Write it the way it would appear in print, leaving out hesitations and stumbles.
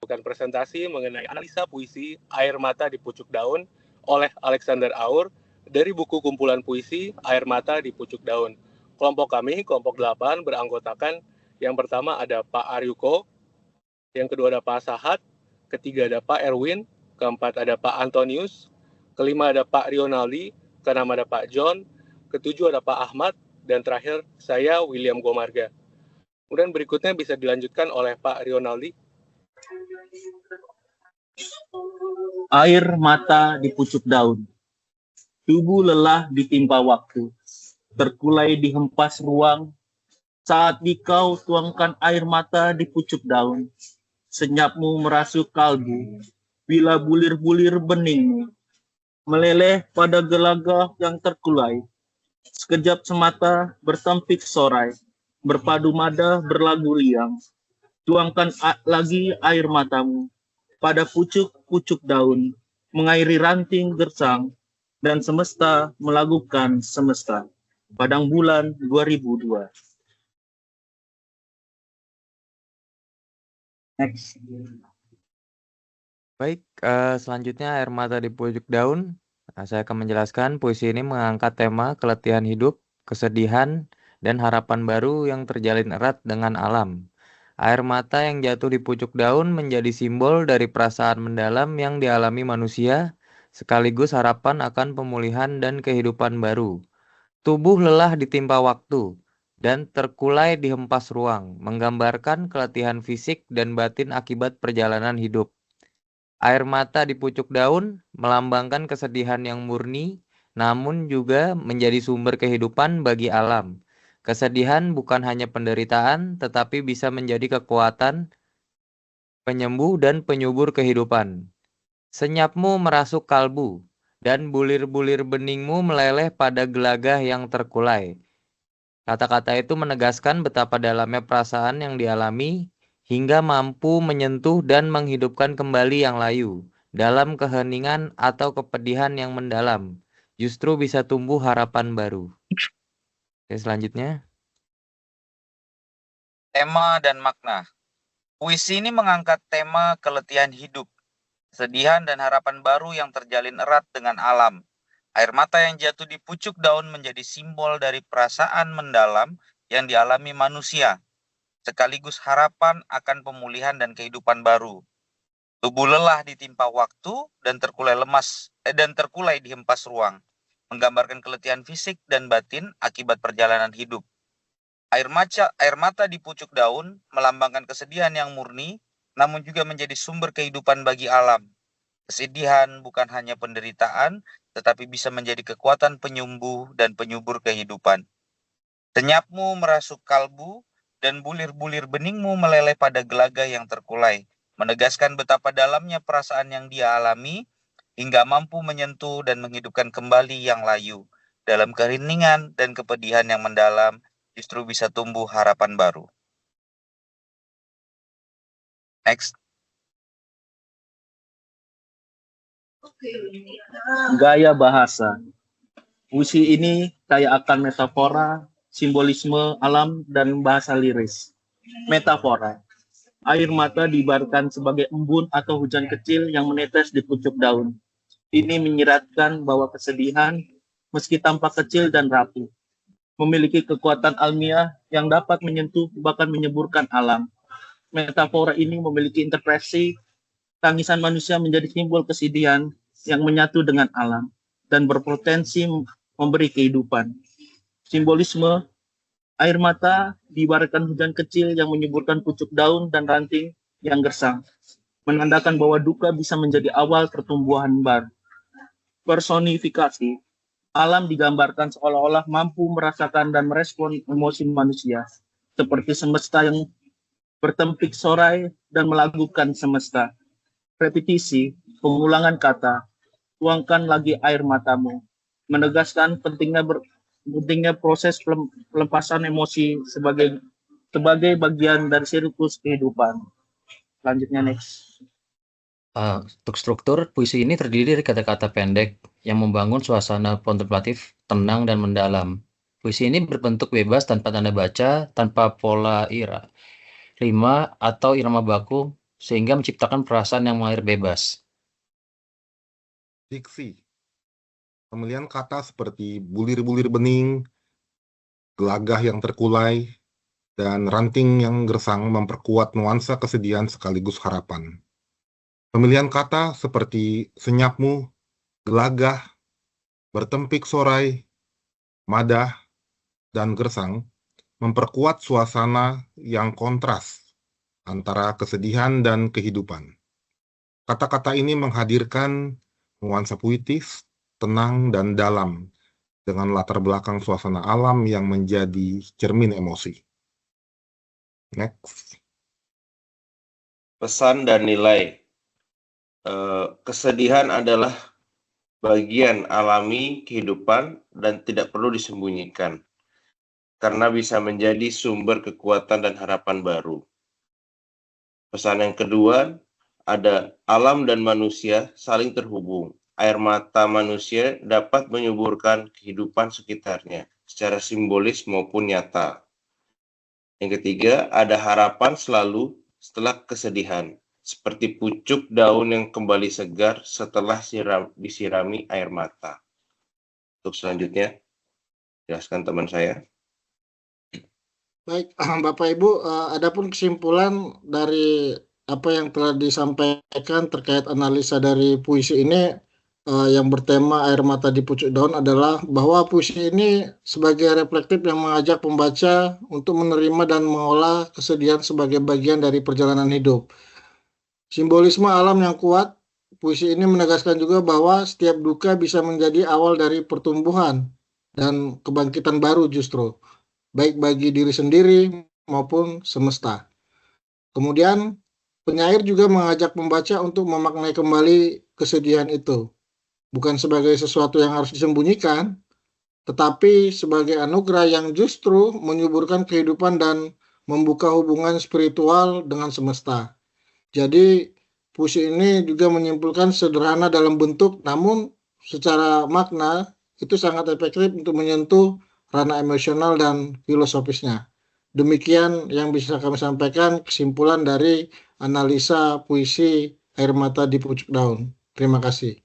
presentasi mengenai analisa puisi Air Mata di Pucuk Daun oleh Alexander Aur dari buku kumpulan puisi Air Mata di Pucuk Daun. Kelompok kami, kelompok 8, beranggotakan yang pertama ada Pak Aryuko, yang kedua ada Pak Sahat, ketiga ada Pak Erwin, keempat ada Pak Antonius, kelima ada Pak Rionaldi, keenam ada Pak John, ketujuh ada Pak Ahmad, dan terakhir saya William Gomarga. Kemudian berikutnya bisa dilanjutkan oleh Pak Rionaldi. Air mata di pucuk daun, tubuh lelah ditimpa waktu, terkulai dihempas ruang, saat dikau tuangkan air mata di pucuk daun, senyapmu merasuk kalbu, bila bulir-bulir beningmu, meleleh pada gelagah yang terkulai, sekejap semata bertempik sorai, berpadu mada berlagu liang, tuangkan lagi air matamu, pada pucuk-pucuk daun, mengairi ranting gersang, dan semesta melakukan semesta. Padang bulan 2002. Next. Baik, selanjutnya Air Mata di Pucuk Daun. Saya akan menjelaskan puisi ini mengangkat tema keletihan hidup, kesedihan, dan harapan baru yang terjalin erat dengan alam. Air mata yang jatuh di pucuk daun menjadi simbol dari perasaan mendalam yang dialami manusia, sekaligus harapan akan pemulihan dan kehidupan baru. Tubuh lelah ditimpa waktu, dan terkulai dihempas ruang, menggambarkan keletihan fisik dan batin akibat perjalanan hidup. Air mata di pucuk daun melambangkan kesedihan yang murni, namun juga menjadi sumber kehidupan bagi alam. Kesedihan bukan hanya penderitaan, tetapi bisa menjadi kekuatan, penyembuh dan penyubur kehidupan. Senyapmu merasuk kalbu, dan bulir-bulir beningmu meleleh pada gelagah yang terkulai. Kata-kata itu menegaskan betapa dalamnya perasaan yang dialami, hingga mampu menyentuh dan menghidupkan kembali yang layu. Dalam keheningan atau kepedihan yang mendalam, justru bisa tumbuh harapan baru. Oke, selanjutnya. Tema dan makna. Puisi ini mengangkat tema keletihan hidup, kesedihan dan harapan baru yang terjalin erat dengan alam. Air mata yang jatuh di pucuk daun menjadi simbol dari perasaan mendalam yang dialami manusia, sekaligus harapan akan pemulihan dan kehidupan baru. Tubuh lelah ditimpa waktu dan terkulai dihempas ruang, menggambarkan keletihan fisik dan batin akibat perjalanan hidup. Air mata di pucuk daun melambangkan kesedihan yang murni, namun juga menjadi sumber kehidupan bagi alam. Kesedihan bukan hanya penderitaan, tetapi bisa menjadi kekuatan penyembuh dan penyubur kehidupan. Senyapmu merasuk kalbu, dan bulir-bulir beningmu meleleh pada gelagai yang terkulai, menegaskan betapa dalamnya perasaan yang dia alami, hingga mampu menyentuh dan menghidupkan kembali yang layu. Dalam keheningan dan kepedihan yang mendalam, justru bisa tumbuh harapan baru. Next. Gaya bahasa. Puisi ini kaya akan metafora, simbolisme alam, dan bahasa liris. Metafora. Air mata diibaratkan sebagai embun atau hujan kecil yang menetes di pucuk daun. Ini menyiratkan bahwa kesedihan, meski tampak kecil dan rapuh, memiliki kekuatan alamiah yang dapat menyentuh bahkan menyemburkan alam. Metafora ini memiliki interpretasi tangisan manusia menjadi simbol kesedihan yang menyatu dengan alam dan berpotensi memberi kehidupan. Simbolisme air mata diibaratkan hujan kecil yang menyuburkan pucuk daun dan ranting yang gersang, menandakan bahwa duka bisa menjadi awal pertumbuhan baru. Personifikasi alam digambarkan seolah-olah mampu merasakan dan merespon emosi manusia, seperti semesta yang bertempik sorai dan melakukan semesta. Repetisi, pengulangan kata, tuangkan lagi air matamu, menegaskan pentingnya proses pelepasan emosi sebagai bagian dari siklus kehidupan. Selanjutnya next. Untuk struktur, puisi ini terdiri dari kata-kata pendek yang membangun suasana kontemplatif, tenang, dan mendalam. Puisi ini berbentuk bebas tanpa tanda baca, tanpa pola rima atau irama baku, sehingga menciptakan perasaan yang mengalir bebas. Diksi. Pemilihan kata seperti bulir-bulir bening, gelagah yang terkulai, dan ranting yang gersang memperkuat nuansa kesedihan sekaligus harapan. Pemilihan kata seperti senyapmu, gelagah, bertempik sorai, madah, dan gersang memperkuat suasana yang kontras antara kesedihan dan kehidupan. Kata-kata ini menghadirkan nuansa puitis, tenang, dan dalam dengan latar belakang suasana alam yang menjadi cermin emosi. Next. Pesan dan nilai. Kesedihan adalah bagian alami kehidupan dan tidak perlu disembunyikan, karena bisa menjadi sumber kekuatan dan harapan baru. Pesan yang kedua, ada alam dan manusia saling terhubung. Air mata manusia dapat menyuburkan kehidupan sekitarnya secara simbolis maupun nyata. Yang ketiga, ada harapan selalu setelah kesedihan, seperti pucuk daun yang kembali segar setelah disirami air mata. Untuk selanjutnya, jelaskan teman saya. Baik, Bapak Ibu, adapun kesimpulan dari apa yang telah disampaikan terkait analisa dari puisi ini yang bertema air mata di pucuk daun adalah bahwa puisi ini sebagai reflektif yang mengajak pembaca untuk menerima dan mengolah kesedihan sebagai bagian dari perjalanan hidup. Simbolisme alam yang kuat, puisi ini menegaskan juga bahwa setiap duka bisa menjadi awal dari pertumbuhan dan kebangkitan baru justru, baik bagi diri sendiri maupun semesta. Kemudian, penyair juga mengajak pembaca untuk memaknai kembali kesedihan itu, bukan sebagai sesuatu yang harus disembunyikan, tetapi sebagai anugerah yang justru menyuburkan kehidupan dan membuka hubungan spiritual dengan semesta. Jadi, puisi ini juga menyimpulkan sederhana dalam bentuk, namun secara makna itu sangat efektif untuk menyentuh ranah emosional dan filosofisnya. Demikian yang bisa kami sampaikan kesimpulan dari analisa puisi Air Mata di Pucuk Daun. Terima kasih.